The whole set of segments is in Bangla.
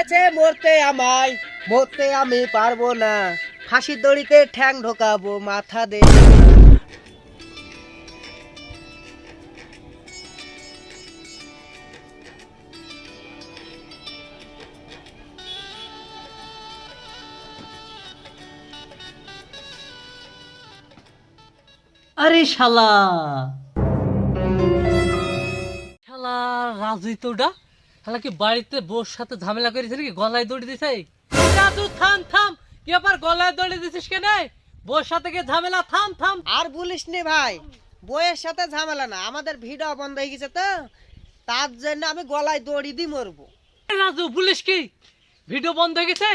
বলেছে মরতে আমায়, মরতে আমি পারবো না, ফাঁসির দড়িতে ঠ্যাং ঢোকাবো মাথা দে। আরে শালা শালা রাজু তো ওটা শালা কি বাড়িতে বউর সাথে ঝামেলা করেছে নাকি গলায় দড়ি দিছে? রাজু থাম থাম, কি আবার গলায় দড়ি দিছিস কেন? বউর সাথে কি ঝামেলা? থাম থাম। আর বলিস নি ভাই, বইয়ের সাথে ঝামেলা না, আমাদের ভিডিও বন্ধ হয়ে গেছে তো, তার জন্য আমি গলায় দড়ি দিয়ে মরবো। রাজু বলিস কি ভিডিও বন্ধ হয়ে গেছে?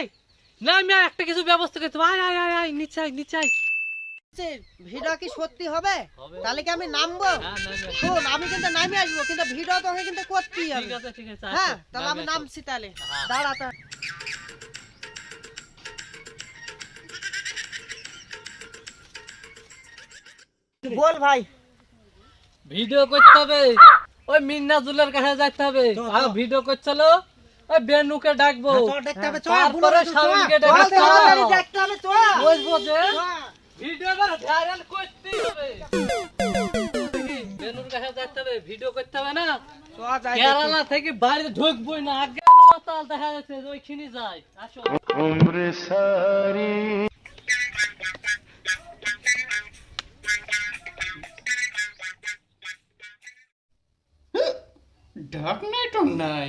না আমি আর একটা কিছু ব্যবস্থা করতে, আয় আয় আয় আয় নিচে আয় নিচে আয়। ভিডিও কি সত্যি হবে? তাহলে কি আমি নামবো? শোন, আমি কিন্তু নামে আসবো, কিন্তু ভিডিও তোকে কিন্তু করতেই হবে। ঠিক আছে ঠিক আছে, হ্যাঁ তাহলে আমি নামছি, তাহলে দাঁড়া তা। বল ভাই। ভিডিও করতে হবে, ওই মিন্নাজুলের কাছে যাইতে হবে, আর ভিডিও করছিল ওই বেনুকে ডাকবো, দেখতে হবে, তারপরে স্বামীকে ডাকবো, বুঝবো যে ভিডিও এবার ভাইরাল করতেই হবে। বেনুর কাছে যাইতে হবে, ভিডিও করতে হবে না, কেরালা থেকে বাড়িতে ঢুকবই না, আগে মাতাল দেখা যাচ্ছে ওইখানে যাই। আসো ঢাক নাই টক নাই,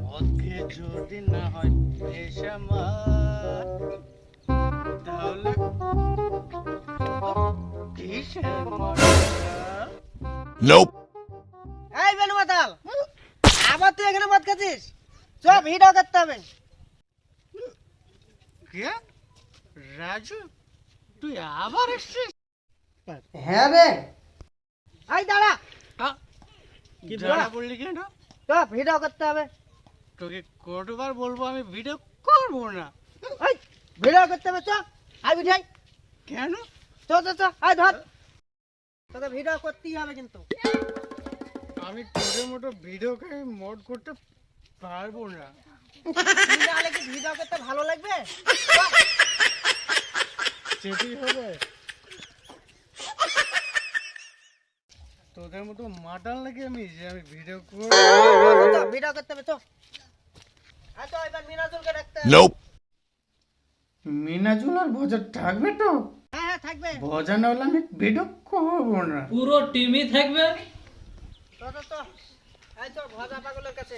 মদকে যদি না হয় নেশা মার, তাহলে কিসের মজা? এই বেনু মাতাল, আবার তুই এখানে মদ খাচ্ছিস? চল ভিডিও করতে হবে। কে রাজু, তুই আবার এসছিস? হ্যাঁ রে। এই দাঁড়া, কি দাঁড়া বললি কেন? চল ভিডিও করতে হবে। তোকে কতবার বলবো আমি ভিডিও করবো না? এই ভিডিও করতে হবে, চল আই বিঠাই। কেন? চল চল চল, আয় ধর, তোকে ভিডিও করতেই হবে কিন্তু। আমি তোদের মতো ভিডিওকে মোড করতে পারবো না। তুই নাহলে কি ভিডিও করতে ভালো লাগবে? যেতেই হবে। তোদের মতো মাতাল নাকি আমি যে আমি ভিডিও করব? ভিডিও করতে হবে, চল। আয় তো এবার মিনাজুলকে ডাকতে হবে। মিনাজুল আর ভজা থাকবে তো? হ্যাঁ হ্যাঁ থাকবে। ভজা না হলে আমি ভিডিও করবো না। পুরো টিমই থাকবে। চল চল চল, এই চল ভজা পাগলের কাছে।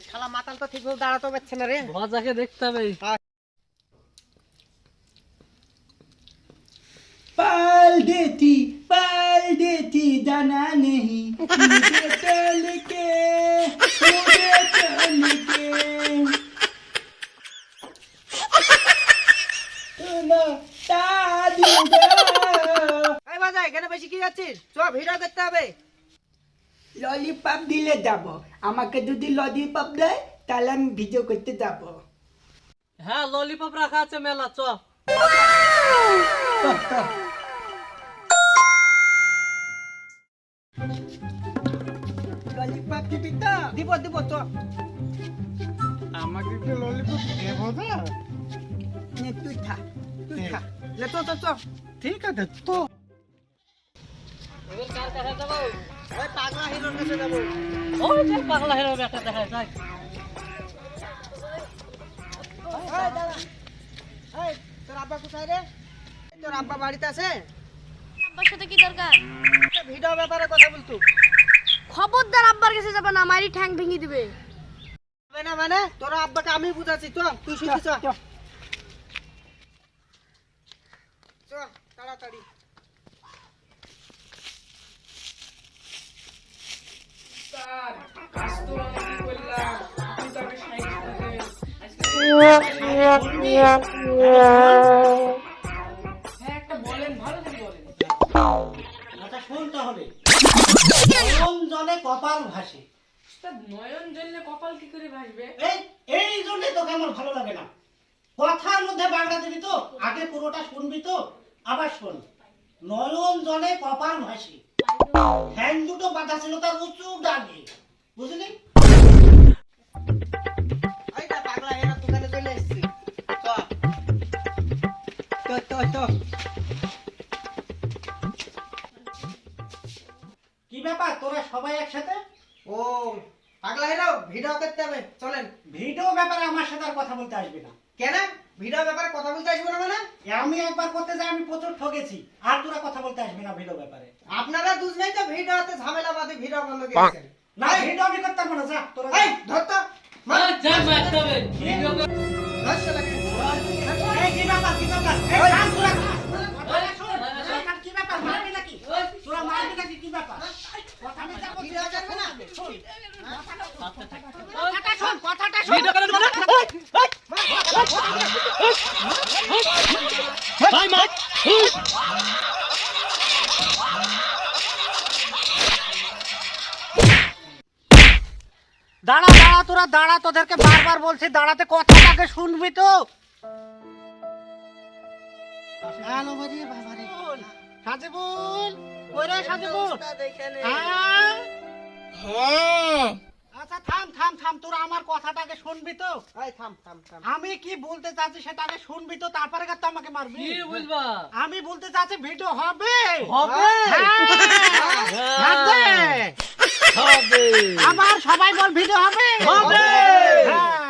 শালা মাতাল তো ঠিকভাবে দাঁড়াতে পারছে না রে। ভজাকে দেখতে হবে। पाल देती दाना नहीं मुझे तल के सुनो दादूगा এই বাজা, এখানে বেশি কি যাচ্ছিস? চল ভিডিও করতে হবে। ললিপপ দিলে যাব, আমাকে যদি ললিপপ দেয় তাহলে আমি ভিডিও করতে যাব। হ্যাঁ ললিপপ রাখা আছে মেলা, চ। ললিপপ দিবি তো? দিব দিব, চল। আমাকে একটু ললিপপ দেবো না? নে তুই খা, তুই খা। লে চল চল চল। ঠিক আছে তো। এবার কার কাছে যাবো? ওই পাগলা হিরোর কাছে যাবো। ওই যে পাগলা হেরো একটা দেখা যায়। এই দাঁড়া। এই তোর আব্বা কোথায় রে? তোর আব্বা বাড়িতে আছে? আব্বার সাথে কি দরকার? একটা ভিডিও ব্যাপারে কথা বলতো। খবরদার আব্বার কাছে যাবে না, মারি ঠ্যাং ভেঙে দিবে। হবে না মানে? তোর আব্বাকে আমি বুঝাচ্ছি, চল তুই শুধু চল। চল তাড়াতাড়ি। নয়ন জলে কপাল ভাসে। নয়ন জ্বললে কপাল কি করে ভাসবে? এই জন্য তোকে আমার ভালো লাগে না। কথার মধ্যে বাংলা দিবি তো, আগে পুরোটা শুনবি তো, আবার শোন। নয়ন জলে কপাল ভাসে, ঠ্যাং দুটো বাঁধা ছিল তার উঁচু ডালে, সবাই একসাথে। ও পাগলা হিরাও ভিডিও করতে হবে, চলেন। ভিডিও ব্যাপারে আমার সাথে আর কথা বলতে আসবি না। কেন ভিডিও ব্যাপারে কথা বলতে আসবো না মানে? আমি একবার করতে যাই, আমি প্রচুর ঠকেছি, আর তোরা কথা বলতে আসবি না ভিডিও ব্যাপারে। আপনারা দুজনেই তো ভিডিওতে ঝামেলা বাদে ভিডিও বন্ধ করেছেন। না ভিডিও আমি করতে পারবো না, যা তোরা এই ধর তো, মার। যা মারতে হবে ভিডিও ধর শালাকে। এই কি ব্যাপার, কি ব্যাপার? এই থাম তোরা। কথাটা শোন, তোরা কি ব্যাপার, মারবি নাকি? তোরা মারবি নাকি, কি ব্যাপার? কথা আমি যা বলছি ভিডিও করবে না? শোন। কথাটা শোন, কথাটা শোন। ভিডিও করেন মানে ভাই মার দাঁড়া দাঁড়া তোরা দাঁড়া, তোদেরকে বারবার বলছি দাঁড়াতে, কথাটাকে শুনবি তো। হ্যালো বাড়ি বাবারে সাজেবুল, কই রে সাজেবুল? হ্যাঁ আচ্ছা থাম থাম থাম, তোরা আমার কথাটাকে শুনবি তো? এই থাম থাম থাম। আমি কি বলতে চাচ্ছি সেটাকে শুনবি তো, তারপরে তো আমাকে মারবি। কি বুঝবা আমি বলতে চাচ্ছি ভিডিও হবে হবে হবে। হবে আমার সবাই বল ভিডিও হবে হবে। হ্যাঁ